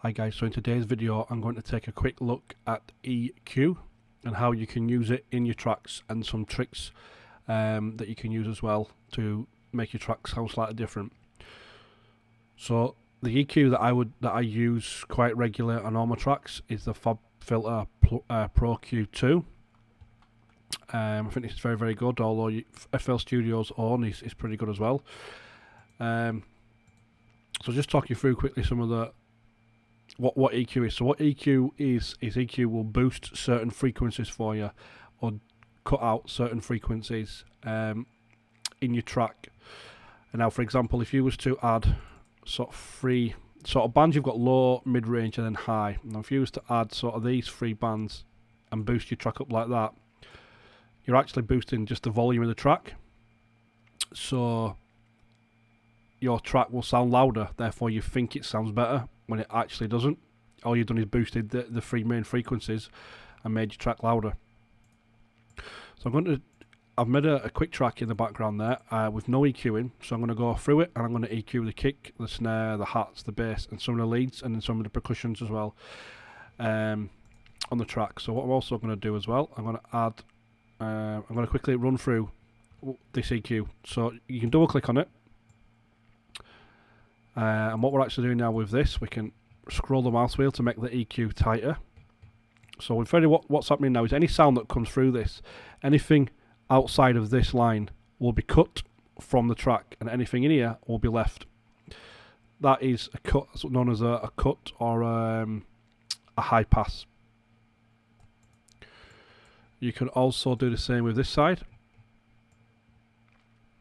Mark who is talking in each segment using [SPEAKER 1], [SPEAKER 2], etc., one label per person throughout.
[SPEAKER 1] Hi guys, so in today's video I'm going to take a quick look at EQ and how you can use it in your tracks, and some tricks that you can use as well to make your tracks sound slightly different. So the EQ that I use quite regularly on all my tracks is the FabFilter Pro Q2. I think it's very, very good, although FL Studio's own is pretty good as well. So just talk you through quickly some of the what EQ is. So what EQ is EQ will boost certain frequencies for you, or cut out certain frequencies in your track. And now, for example, if you was to add sort of three sort of bands, you've got low, mid-range and then high. Now if you was to add sort of these three bands and boost your track up like that, you're actually boosting just the volume of the track, so your track will sound louder, therefore you think it sounds better when it actually doesn't. All you've done is boosted the three main frequencies and made your track louder. So I've made a quick track in the background there with no EQing, so I'm going to go through it and I'm going to EQ the kick, the snare, the hats, the bass and some of the leads, and then some of the percussions as well on the track. So what I'm also going to do as well, I'm going to add I'm going to quickly run through this EQ. So you can double click on it, and what we're actually doing now with this, we can scroll the mouse wheel to make the EQ tighter. So with what's happening now is any sound that comes through this, anything outside of this line will be cut from the track, and anything in here will be left. That is a cut, that's known as a cut, or a high pass. You can also do the same with this side,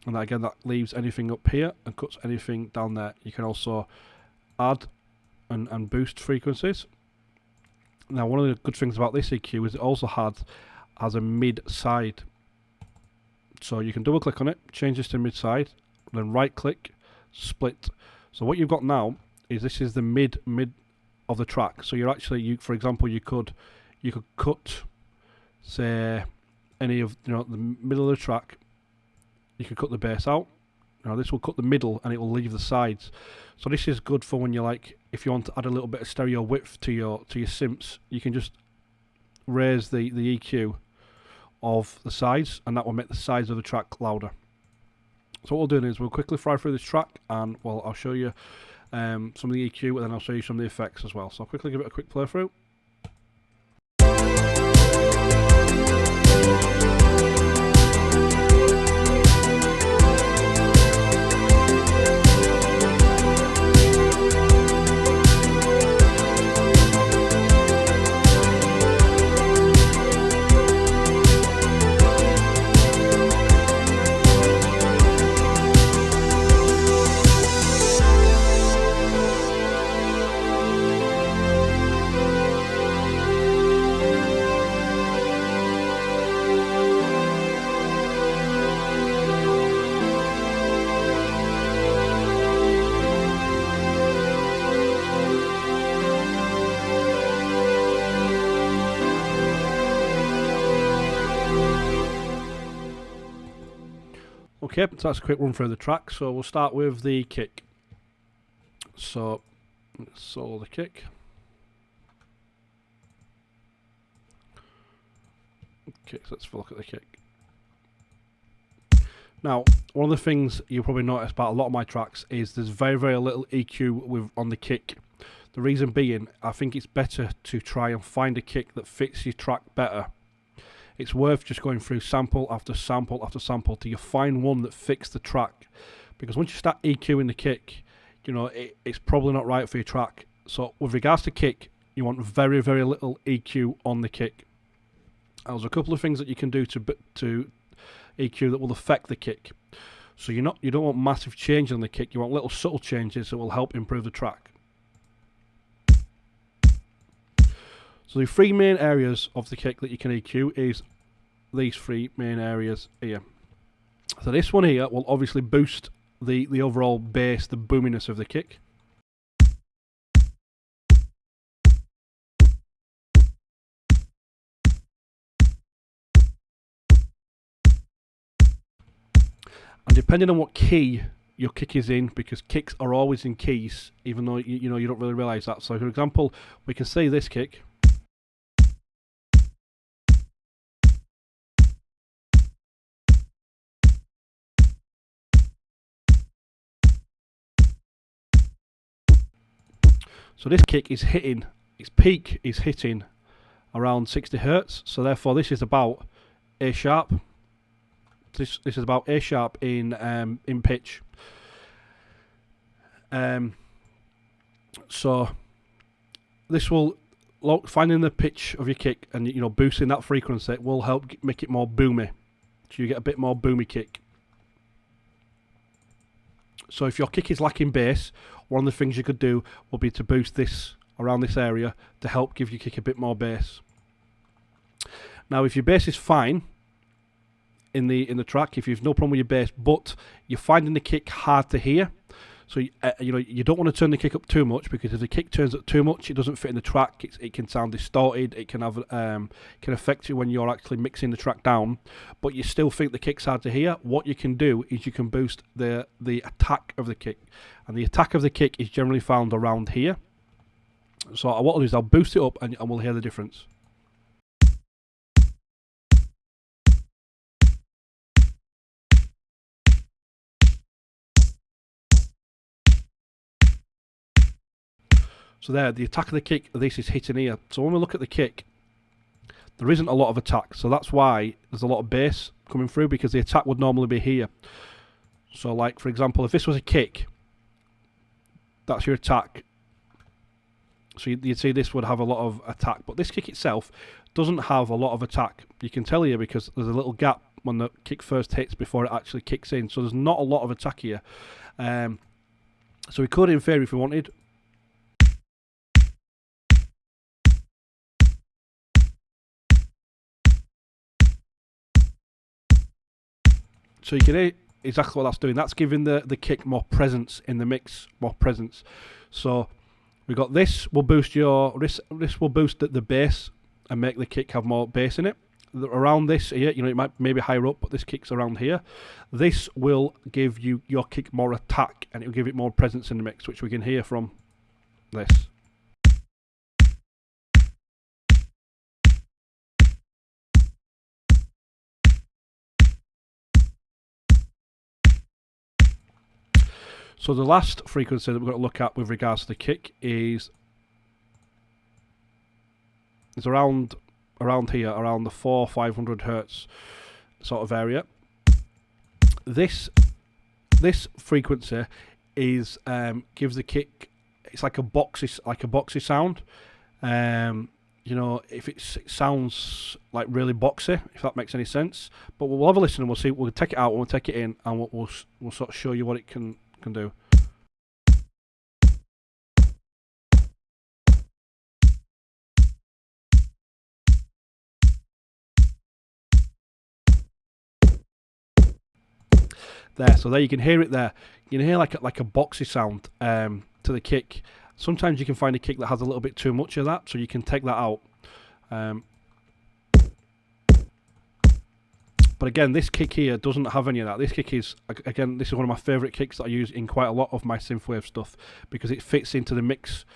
[SPEAKER 1] and again that leaves anything up here and cuts anything down there. You can also add and boost frequencies. Now one of the good things about this EQ is it also has a mid side, so you can double click on it, change this to mid side, then right click, split. So what you've got now is this is the mid of the track. So you're actually, for example, you could cut, say, any of the middle of the track. You can cut the bass out. Now this will cut the middle and it will leave the sides. So this is good for when you if you want to add a little bit of stereo width to your synths, you can just raise the EQ of the sides, and that will make the sides of the track louder. So what we'll do is we'll quickly fly through this track, and well, I'll show you some of the EQ, and then I'll show you some of the effects as well. So I'll quickly give it a quick playthrough. Okay, so that's a quick run through the track. So we'll start with the kick. So let's solo the kick. Okay, so let's have a look at the kick. Now, one of the things you'll probably notice about a lot of my tracks is there's very, very little EQ on the kick. The reason being, I think it's better to try and find a kick that fits your track better. It's worth just going through sample after sample after sample till you find one that fits the track. Because once you start EQing the kick, it's probably not right for your track. So with regards to kick, you want very, very little EQ on the kick. There's a couple of things that you can do to EQ that will affect the kick. So you don't want massive changes on the kick. You want little subtle changes that will help improve the track. So the three main areas of the kick that you can EQ is these three main areas here. So this one here will obviously boost the overall bass, the boominess of the kick. And depending on what key your kick is in, because kicks are always in keys, even though you don't really realise that. So for example, we can see this kick. So this kick is hitting, its peak is hitting around 60 hertz. So therefore this is about A sharp. This is about A sharp in pitch. So this will, finding the pitch of your kick and boosting that frequency will help make it more boomy. So you get a bit more boomy kick. So if your kick is lacking bass, one of the things you could do will be to boost this around this area to help give your kick a bit more bass. Now if your bass is fine in the track, if you've no problem with your bass, but you're finding the kick hard to hear, so you don't want to turn the kick up too much, because if the kick turns up too much, it doesn't fit in the track. It can sound distorted. It can have can affect you when you're actually mixing the track down. But you still think the kick's hard to hear. What you can do is you can boost the attack of the kick, and the attack of the kick is generally found around here. So what I'll do is I'll boost it up, and we'll hear the difference. So there, the attack of the kick, this is hitting here. So when we look at the kick, there isn't a lot of attack. So that's why there's a lot of bass coming through, because the attack would normally be here. So like, for example, if this was a kick, that's your attack. So you'd see this would have a lot of attack. But this kick itself doesn't have a lot of attack. You can tell here because there's a little gap when the kick first hits before it actually kicks in. So there's not a lot of attack here. So we could, in theory, if we wanted, so you can hear exactly what that's doing. That's giving the kick more presence in the mix, more presence. So we got this will boost this will boost the bass and make the kick have more bass in it. Around this here, it might maybe higher up, but this kick's around here. This will give your kick more attack, and it will give it more presence in the mix, which we can hear from this. So the last frequency that we're going to look at with regards to the kick is around here, around the 400-500 hertz sort of area. This frequency is gives the kick, it's like a boxy sound. If it sounds like really boxy, if that makes any sense. But we'll have a listen and we'll see. We'll take it out and we'll take it in, and we'll sort of show you what it can do. So there you can hear it there. You can hear like a boxy sound to the kick. Sometimes you can find a kick that has a little bit too much of that, so you can take that out. But again, this kick here doesn't have any of that. This kick is, again, this is one of my favourite kicks that I use in quite a lot of my synthwave stuff, because it fits into the mix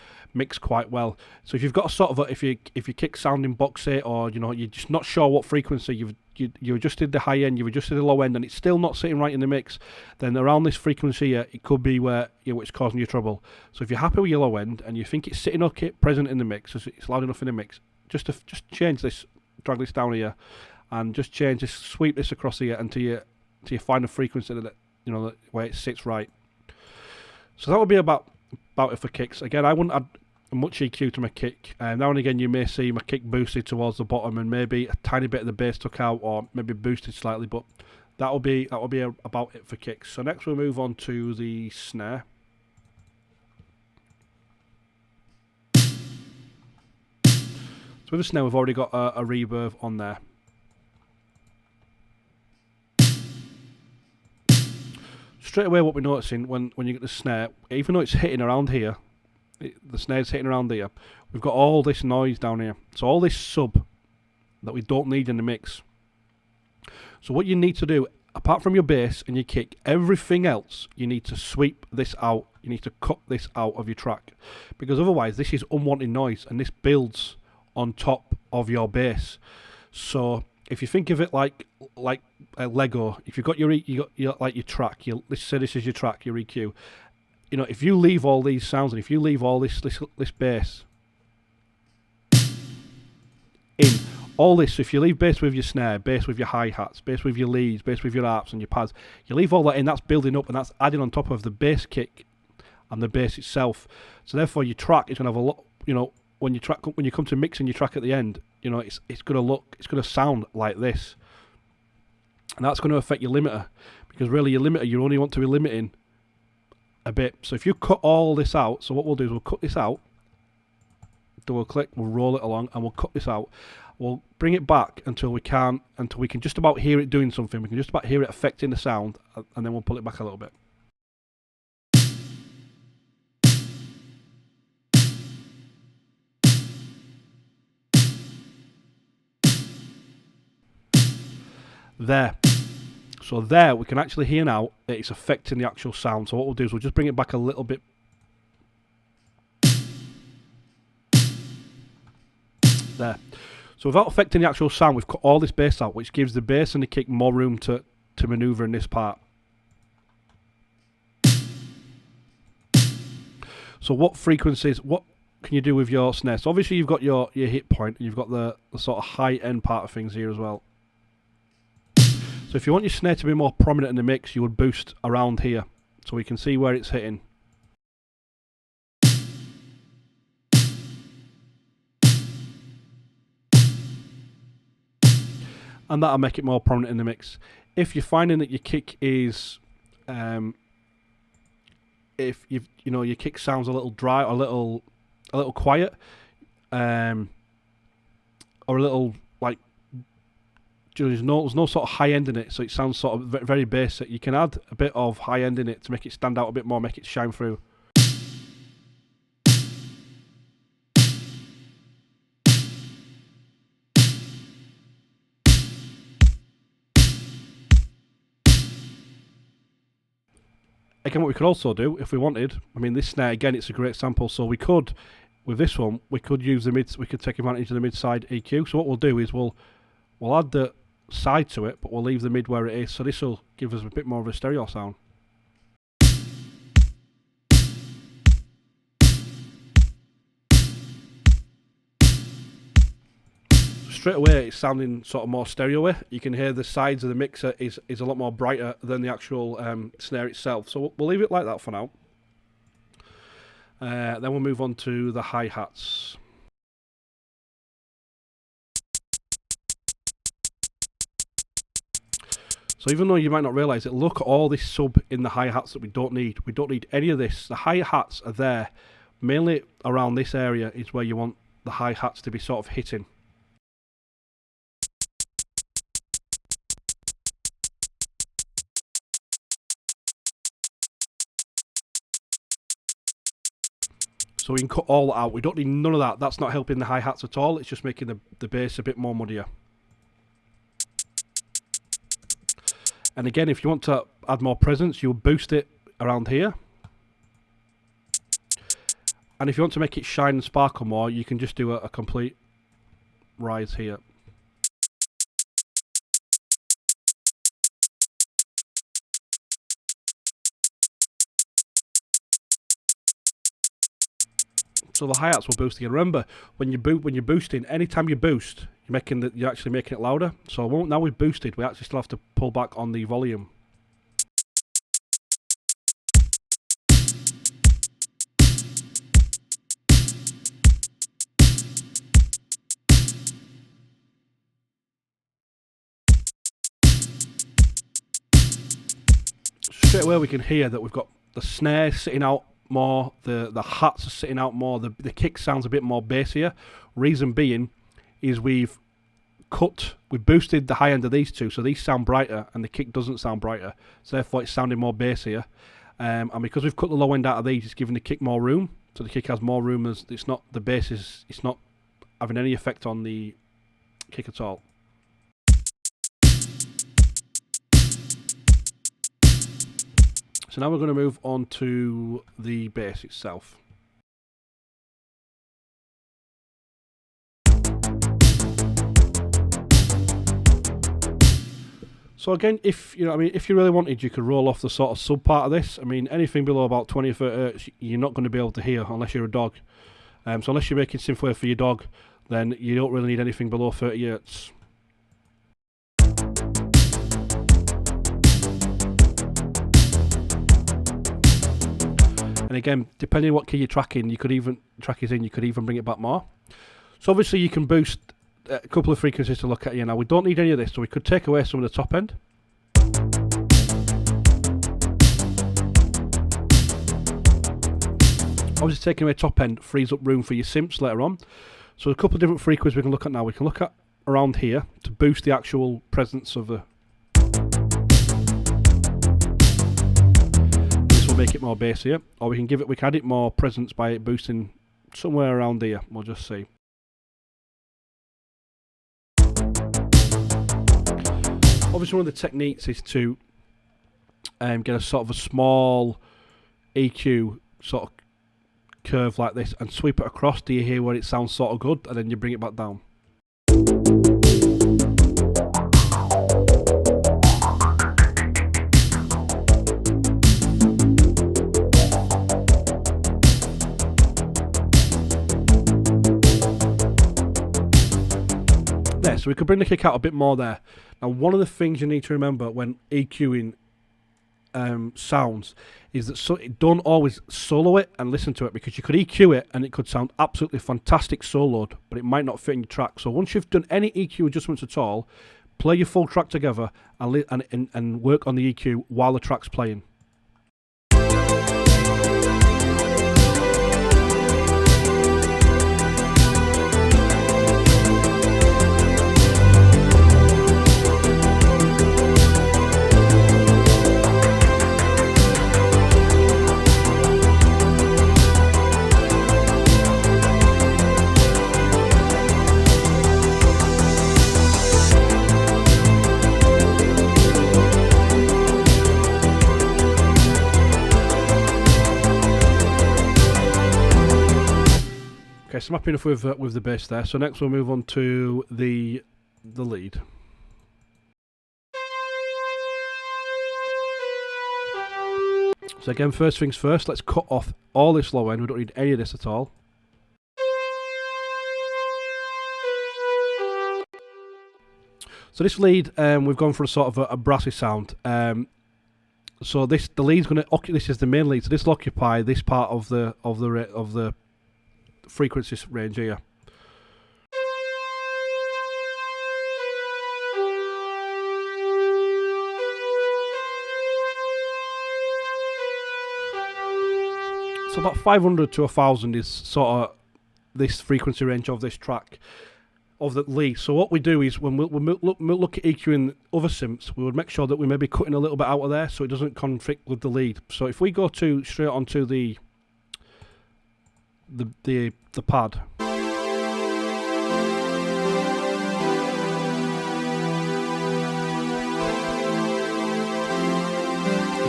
[SPEAKER 1] quite well. So if you've got a sort of if your kick sounding boxy, or you're just not sure what frequency you adjusted the high end, you've adjusted the low end, and it's still not sitting right in the mix, then around this frequency here, it could be where it's causing you trouble. So if you're happy with your low end and you think it's sitting okay, present in the mix, it's loud enough in the mix, just change this, drag this down here, and just change this, sweep this across here until you find a frequency that where it sits right. So that would be about it for kicks. Again, I wouldn't add much EQ to my kick. Now and again you may see my kick boosted towards the bottom and maybe a tiny bit of the bass took out, or maybe boosted slightly, but that will be about it for kicks. So next we'll move on to the snare. So with the snare we've already got a reverb on there. Straight away what we're noticing when you get the snare, even though it's hitting around here, the snare's hitting around here, we've got all this noise down here. So all this sub that we don't need in the mix. So what you need to do apart from your bass and your kick, everything else, you need to sweep this out. You need to cut this out of your track, because otherwise this is unwanted noise and this builds on top of your bass. So if you think of it like a Lego, if you've got your like your track, let's say this is your track, your EQ. You know, if you leave all these sounds and if you leave all this bass in, all this, so if you leave bass with your snare, bass with your hi-hats, bass with your leads, bass with your harps and your pads, you leave all that in, that's building up and that's adding on top of the bass kick and the bass itself. So therefore your track is going to have a lot, you know, when you come to mixing your track at the end, you know, it's going to sound like this. And that's going to affect your limiter, because really your limiter, you only want to be limiting a bit. So if you cut all this out, so what we'll do is we'll cut this out, double click, we'll roll it along and we'll cut this out. We'll bring it back until we can just about hear it doing something. We can just about hear it affecting the sound, and then we'll pull it back a little bit. There. So there we can actually hear now that it's affecting the actual sound. So what we'll do is we'll just bring it back a little bit. There. So without affecting the actual sound, we've cut all this bass out, which gives the bass and the kick more room to maneuver in this part. So what frequencies, what can you do with your snare? So obviously you've got your hit point, and you've got the sort of high end part of things here as well. So if you want your snare to be more prominent in the mix, you would boost around here, so we can see where it's hitting. And that'll make it more prominent in the mix. If you're finding that your kick is, if your kick sounds a little dry or a little quiet, or a little like there's no sort of high end in it, so it sounds sort of very basic. You can add a bit of high end in it to make it stand out a bit more, make it shine through. Again, what we could also do, if we wanted, I mean, this snare, again, it's a great sample, so we could, with this one, we could use we could take advantage of the mid-side EQ. So what we'll do is we'll add the side to it, but we'll leave the mid where it is, so this will give us a bit more of a stereo sound. Straight away it's sounding sort of more stereo-y. You can hear the sides of the mixer is a lot more brighter than the actual snare itself. So we'll leave it like that for now. Then we'll move on to the hi-hats. So even though you might not realise it, look at all this sub in the hi-hats that we don't need. We don't need any of this. The hi-hats are there. Mainly around this area is where you want the hi-hats to be sort of hitting. So we can cut all that out. We don't need none of that. That's not helping the hi-hats at all. It's just making the bass a bit more muddier. And again, if you want to add more presence, you'll boost it around here. And if you want to make it shine and sparkle more, you can just do a complete rise here. So the hi-hats will boost again. Remember, when you're boosting, anytime you boost, you're actually making it louder. So now we've boosted, we actually still have to pull back on the volume. Straight away we can hear that we've got the snare sitting out more, the hats are sitting out more, the kick sounds a bit more bassier. Reason being is we've boosted the high end of these two, so these sound brighter and the kick doesn't sound brighter, so therefore it's sounding more bassier. And because we've cut the low end out of these, it's giving the kick more room, so the kick has more room, as it's not having any effect on the kick at all. So now we're going to move on to the bass itself. So again, if you know, I mean, if you really wanted, you could roll off the sort of sub part of this. I mean, anything below about 20 or 30 hertz, you're not going to be able to hear unless you're a dog. So unless you're making synthwave for your dog, then you don't really need anything below 30 hertz. And again, depending on what key you're tracking, you could even bring it back more. So obviously you can boost a couple of frequencies to look at here now. We don't need any of this, so we could take away some of the top end. Obviously taking away top end frees up room for your synths later on. So a couple of different frequencies we can look at now. We can look at around here to boost the actual presence of the... This will make it more bassier, or we can add it more presence by it boosting somewhere around here. We'll just see. Obviously one of the techniques is to get a sort of a small EQ sort of curve like this and sweep it across. Do you hear where it sounds sort of good, and then you bring it back down. There, so we could bring the kick out a bit more there. Now one of the things you need to remember when EQing sounds is that don't always solo it and listen to it, because you could EQ it and it could sound absolutely fantastic soloed, but it might not fit in your track. So once you've done any EQ adjustments at all, play your full track together and work on the EQ while the track's playing. Okay, so I'm happy enough with the bass there. So next we'll move on to the lead. So again, first things first, let's cut off all this low end. We don't need any of this at all. So this lead, we've gone for a sort of a brassy sound. So the lead's going to this is the main lead. So this will occupy this part of the frequency range here. So about 500 to 1000 is sort of this frequency range of this track, of the lead. So what we do is when we look at EQing other synths, we would make sure that we may be cutting a little bit out of there so it doesn't conflict with the lead. So if we go straight onto the pad.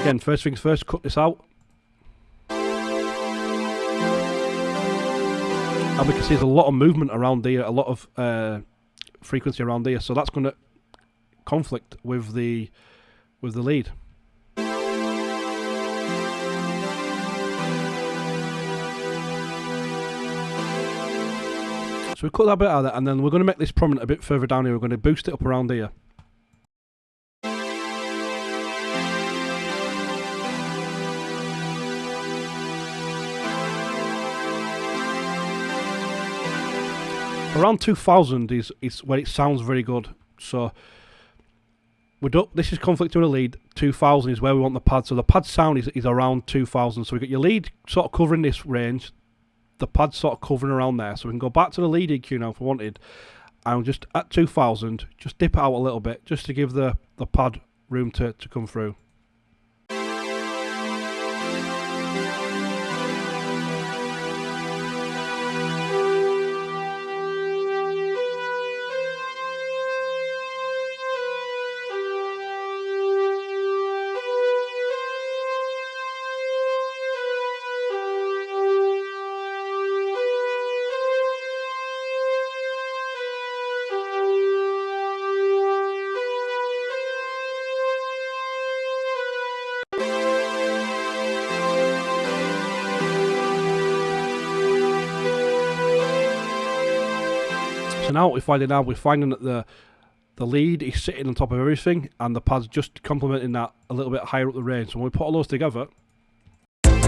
[SPEAKER 1] Again, first things first, cut this out. And we can see there's a lot of movement around here, a lot of frequency around here, so that's going to conflict with the lead. So we cut that bit out of there, and then we're going to make this prominent a bit further down here. We're going to boost it up around here. Around 2000 is where it sounds very good. So this is conflicting with the lead. 2000 is where we want the pad. So the pad sound is around 2000. So we got your lead sort of covering this range, the pad sort of covering around there. So we can go back to the lead EQ now if we wanted, and just at 2000, just dip it out a little bit, just to give the pad room to come through. now what we're finding that the lead is sitting on top of everything, and the pad's just complementing that a little bit higher up the range. So when we put all those together, and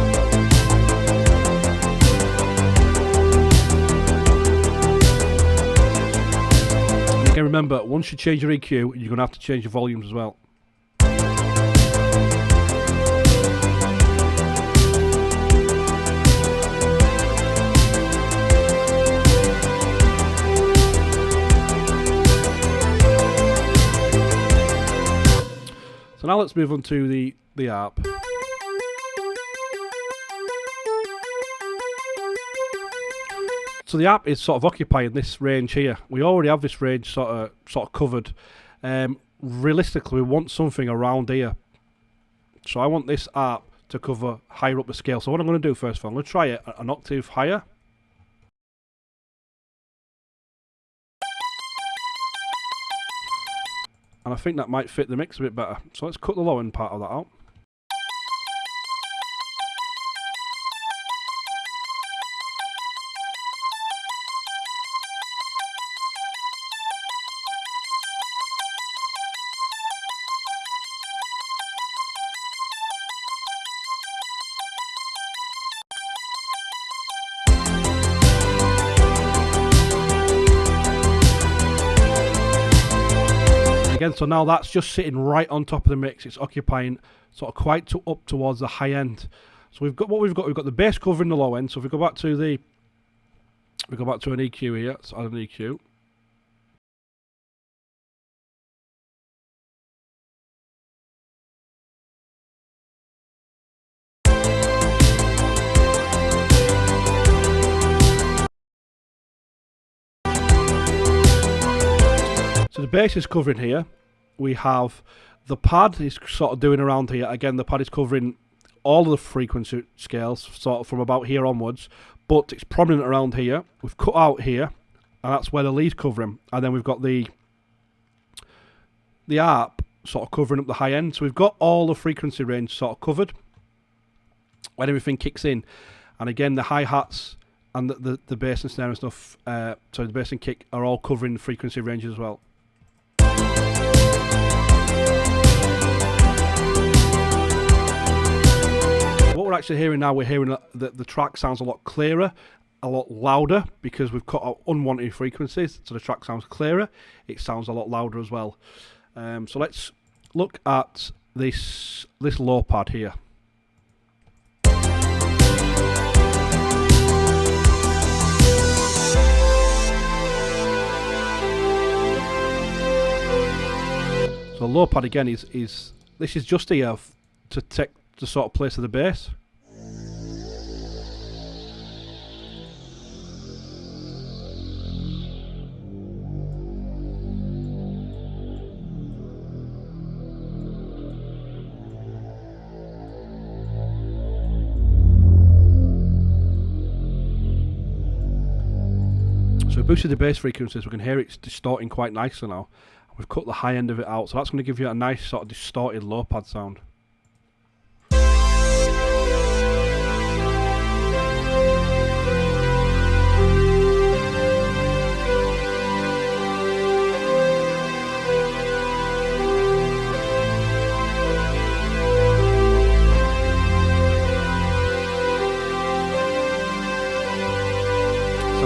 [SPEAKER 1] again, remember, once you change your EQ, you're going to have to change your volumes as well. So now let's move on to the ARP. So the ARP is sort of occupying this range here. We already have this range sort of covered. Realistically, we want something around here. So I want this ARP to cover higher up the scale. So what I'm going to do first of all, I'm going to try it an octave higher. And I think that might fit the mix a bit better. So let's cut the low end part of that out. Again, so now that's just sitting right on top of the mix. It's occupying sort of quite up towards the high end. So we've got we've got the bass covering the low end. So if we go back to an EQ here, let's add an EQ. So the bass is covering here. We have the pad is sort of doing around here. Again, the pad is covering all of the frequency scales, sort of from about here onwards, but it's prominent around here. We've cut out here, and that's where the lead's covering. And then we've got the ARP sort of covering up the high end. So we've got all the frequency range sort of covered when everything kicks in. And again, the hi-hats and the bass and snare and stuff, so the bass and kick are all covering the frequency range as well. What we're actually hearing now, we're hearing that the track sounds a lot clearer, a lot louder, because we've cut out unwanted frequencies, so the track sounds clearer, it sounds a lot louder as well. So let's look at this low pad here. So the low pad again is this is just here to take the sort of place of the bass. So we boosted the bass frequencies, we can hear it's distorting quite nicely now. We've cut the high end of it out, so that's going to give you a nice sort of distorted low pad sound.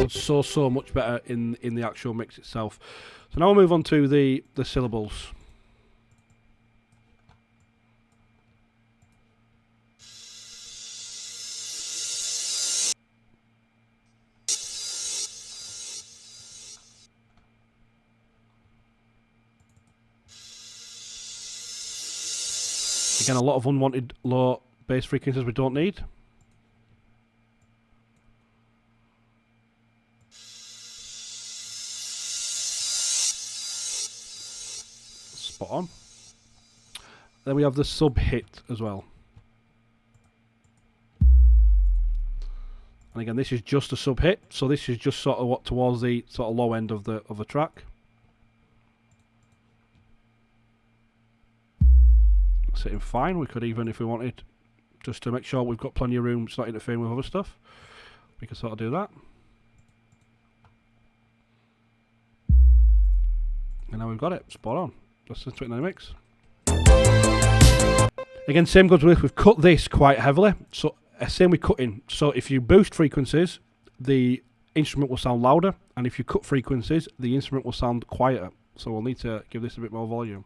[SPEAKER 1] Sounds so much better in the actual mix itself. So now we'll move on to the syllables. Again, a lot of unwanted low bass frequencies we don't need. Spot on. Then we have the sub hit as well. And again, this is just a sub hit, so this is just sort of what towards the sort of low end of the track. Sitting fine. We could even, if we wanted, just to make sure we've got plenty of room, it's not interfering with other stuff, we could sort of do that. got it. Spot on. Let's listen to it in the mix. Again, same goes with, we've cut this quite heavily. So same with cutting. So if you boost frequencies, the instrument will sound louder. And if you cut frequencies, the instrument will sound quieter. So we'll need to give this a bit more volume.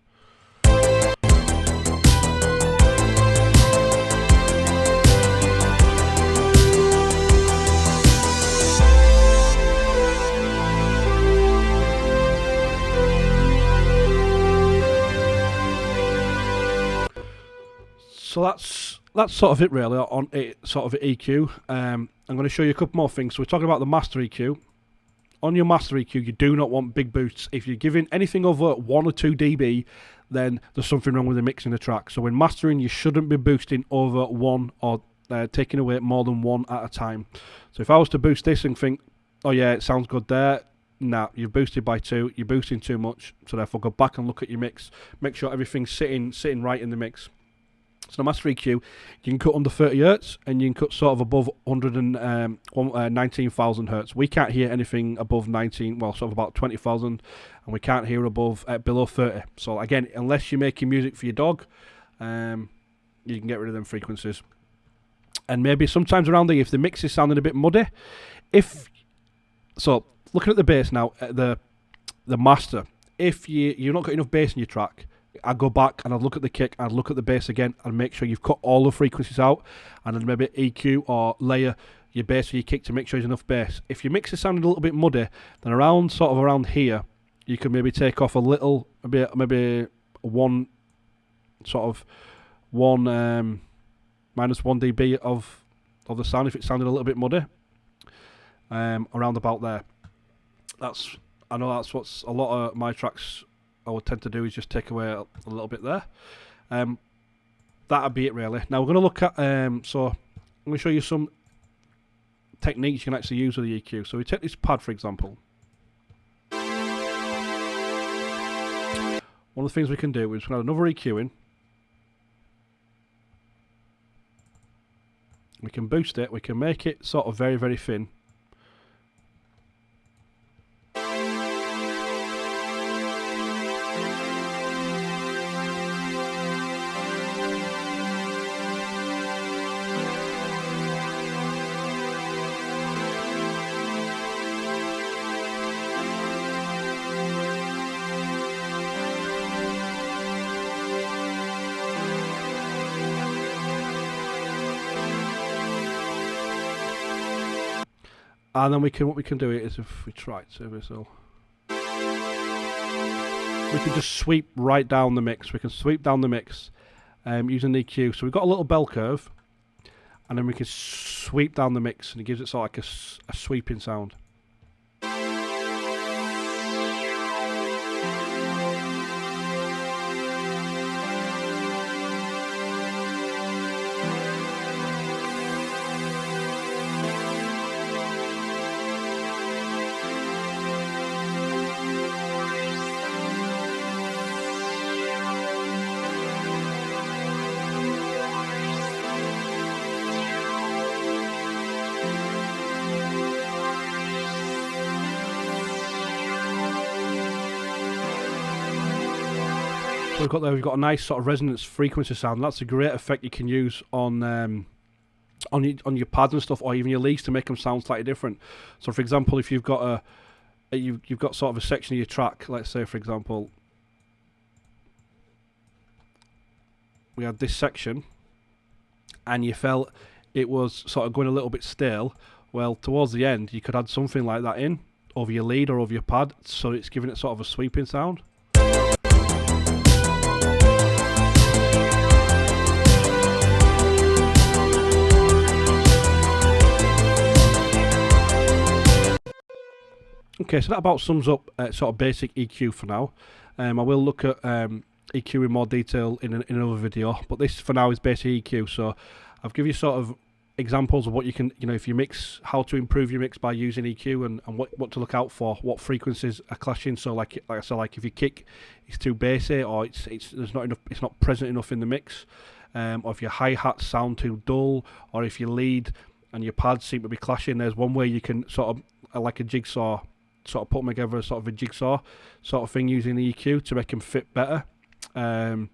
[SPEAKER 1] So that's sort of it really on it, sort of EQ. I'm going to show you a couple more things. So we're talking about the master EQ. On your master EQ, you do not want big boosts. If you're giving anything over 1 or 2 dB, then there's something wrong with the mix in the track. So when mastering, you shouldn't be boosting over 1 or taking away more than 1 at a time. So if I was to boost this and think, oh yeah, it sounds good there, nah, you've boosted by 2, you're boosting too much. So therefore go back and look at your mix. Make sure everything's sitting right in the mix. So the master EQ, you can cut under 30 Hz and you can cut sort of above 19,000 Hz. We can't hear anything above 19, well, sort of about 20,000, and we can't hear above below 30. So again, unless you're making music for your dog, you can get rid of them frequencies. And maybe sometimes around there, if the mix is sounding a bit muddy, so looking at the bass now, the master, if you're not got enough bass in your track, I'd go back and I'd look at the kick, I'd look at the bass again and make sure you've cut all the frequencies out, and then maybe EQ or layer your bass or your kick to make sure there's enough bass. If your mix is sounding a little bit muddy, then around here, you could maybe take off a little, maybe minus 1 dB of the sound if it sounded a little bit muddy. Around about there. I know that's what's a lot of my tracks I would tend to do, is just take away a little bit there. That'd be it really. Now we're going to look at, so I'm going to show you some techniques you can actually use with the EQ. So we take this pad for example. One of the things we can do is we can add another EQ in. We can boost it, we can make it sort of very, very thin. And then what we can do is, if we try to, so we can just sweep right down the mix. We can sweep down the mix using the EQ. So we've got a little bell curve, and then we can sweep down the mix, and it gives it sort of like a sweeping sound. So we've got a nice sort of resonance frequency sound. That's a great effect you can use on your pads and stuff, or even your leads, to make them sound slightly different. So for example, if you've got you've got sort of a section of your track, let's say for example we had this section and you felt it was sort of going a little bit stale, well towards the end you could add something like that in over your lead or over your pad, so it's giving it sort of a sweeping sound. Okay, so that about sums up sort of basic EQ for now. I will look at EQ in more detail in another video, but this for now is basic EQ. So I've given you sort of examples of what you can, if you mix, how to improve your mix by using EQ, and what to look out for, what frequencies are clashing. So like I said, like if your kick is too bassy, or there's not enough, it's not present enough in the mix, or if your hi-hats sound too dull, or if your lead and your pads seem to be clashing, there's one way you can sort of, like a jigsaw, sort of put them together as sort of a jigsaw sort of thing using the EQ to make them fit better. And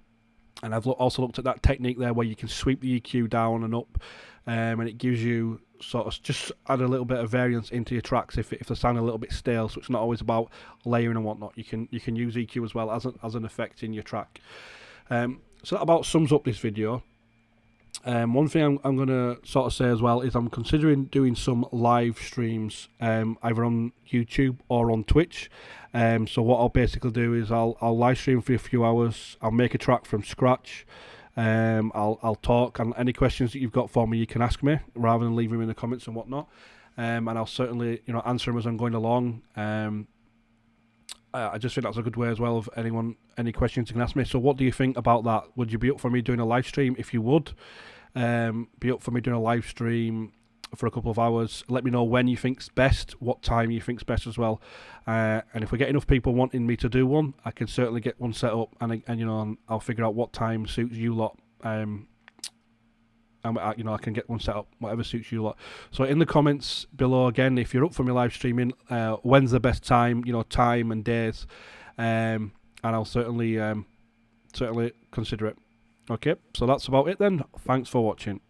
[SPEAKER 1] I've also looked at that technique there where you can sweep the EQ down and up, and it gives you sort of just add a little bit of variance into your tracks if they sound a little bit stale. So it's not always about layering and whatnot. You can use EQ as well as an effect in your track. So that about sums up this video. One thing I'm going to sort of say as well is I'm considering doing some live streams either on YouTube or on Twitch. So what I'll basically do is I'll live stream for a few hours. I'll make a track from scratch. I'll talk, and any questions that you've got for me you can ask me rather than leave them in the comments and whatnot. And I'll certainly answer them as I'm going along. I just think that's a good way as well of any questions you can ask me. So what do you think about that? Would you be up for me doing a live stream? If you would, be up for me doing a live stream for a couple of hours. Let me know when you think's best, what time you think's best as well. And if we get enough people wanting me to do one, I can certainly get one set up, and I'll figure out what time suits you lot. And I can get one set up, whatever suits you lot. So in the comments below, again, if you're up for me live streaming, when's the best time, time and days, and I'll certainly consider it. Okay, so that's about it then. Thanks for watching.